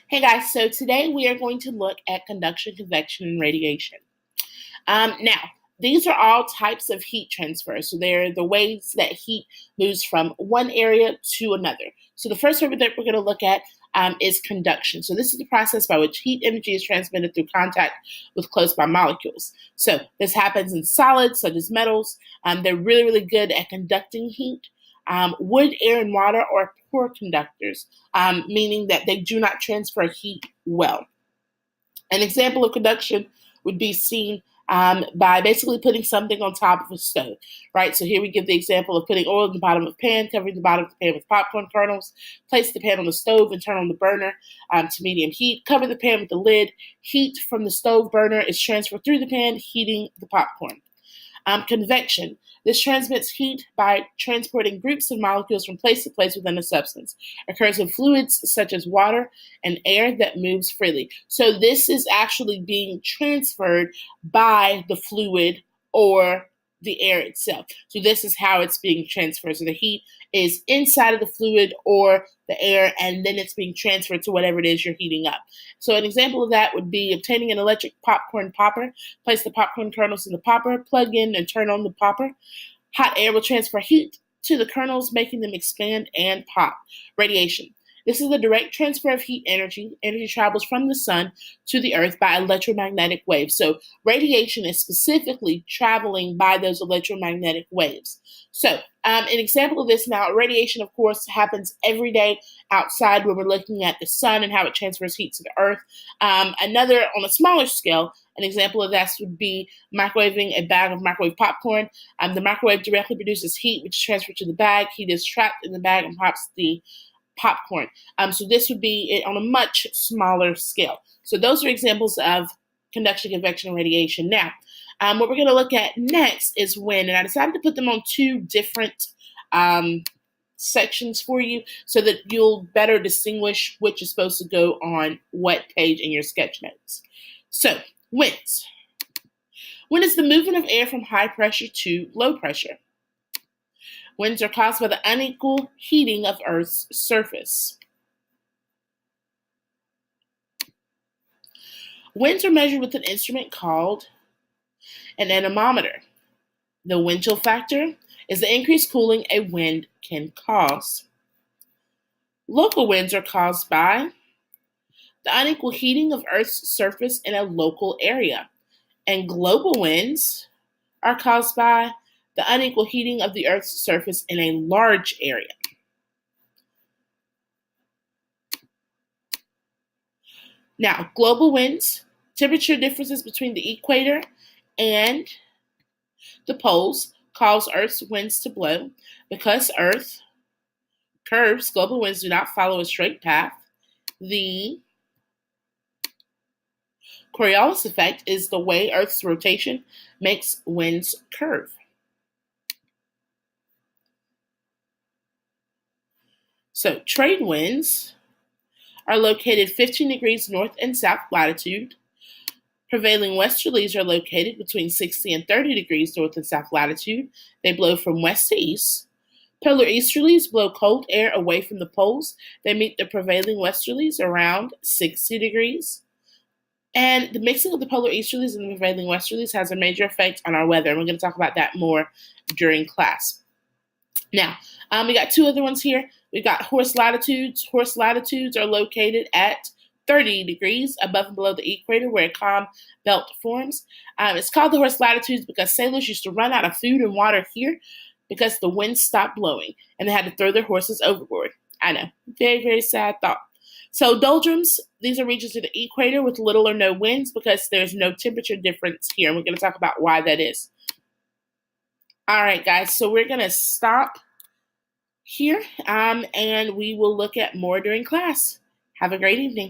Hey guys, so today we are going to look at conduction, convection, and radiation. Now, these are all types of heat transfer. So they're the ways that heat moves from one area to another. So the first one that we're going to look at is conduction. So this is the process by which heat energy is transmitted through contact with close by molecules. So this happens in solids such as metals. They're really, really good at conducting heat. Wood, air, and water are poor conductors, meaning that they do not transfer heat well. An example of conduction would be seen by basically putting something on top of a stove, right? So here we give the example of putting oil in the bottom of a pan, covering the bottom of the pan with popcorn kernels, place the pan on the stove and turn on the burner to medium heat, cover the pan with the lid. Heat from the stove burner is transferred through the pan, heating the popcorn. Convection. This transmits heat by transporting groups of molecules from place to place within a substance. Occurs in fluids such as water and air that moves freely. So this is actually being transferred by the fluid or the air itself. So this is how it's being transferred. So the heat is inside of the fluid or the air, and then it's being transferred to whatever it is you're heating up. So an example of that would be obtaining an electric popcorn popper. Place the popcorn kernels in the popper, plug in and turn on the popper. Hot air will transfer heat to the kernels, making them expand and pop. Radiation. This is the direct transfer of heat energy. Energy travels from the sun to the earth by electromagnetic waves. So radiation is specifically traveling by those electromagnetic waves. So an example of this now, radiation, of course, happens every day outside when we're looking at the sun and how it transfers heat to the earth. Another, on a smaller scale, an example of this would be microwaving a bag of microwave popcorn. The microwave directly produces heat, which is transferred to the bag. Heat is trapped in the bag and pops the popcorn. So this would be on a much smaller scale. So those are examples of conduction, convection, and radiation. Now, what we're going to look at next is wind, and I decided to put them on two different sections for you so that you'll better distinguish which is supposed to go on what page in your sketch notes. So, winds. Wind is the movement of air from high pressure to low pressure. Winds are caused by the unequal heating of Earth's surface. Winds are measured with an instrument called an anemometer. The wind chill factor is the increased cooling a wind can cause. Local winds are caused by the unequal heating of Earth's surface in a local area, and global winds are caused by the unequal heating of the Earth's surface in a large area. Now, global winds, temperature differences between the equator and the poles cause Earth's winds to blow. Because Earth curves, global winds do not follow a straight path. The Coriolis effect is the way Earth's rotation makes winds curve. So trade winds are located 15 degrees north and south latitude. Prevailing westerlies are located between 60 and 30 degrees north and south latitude. They blow from west to east. Polar easterlies blow cold air away from the poles. They meet the prevailing westerlies around 60 degrees. And the mixing of the polar easterlies and the prevailing westerlies has a major effect on our weather. And we're going to talk about that more during class. Now, we got two other ones here. We've got horse latitudes. Horse latitudes are located at 30 degrees above and below the equator where a calm belt forms. It's called the horse latitudes because sailors used to run out of food and water here because the wind stopped blowing and they had to throw their horses overboard. I know, very, very sad thought. So doldrums, these are regions of the equator with little or no winds because there's no temperature difference here. And we're going to talk about why that is. All right, guys, so we're going to stop here and we will look at more during class. Have a great evening.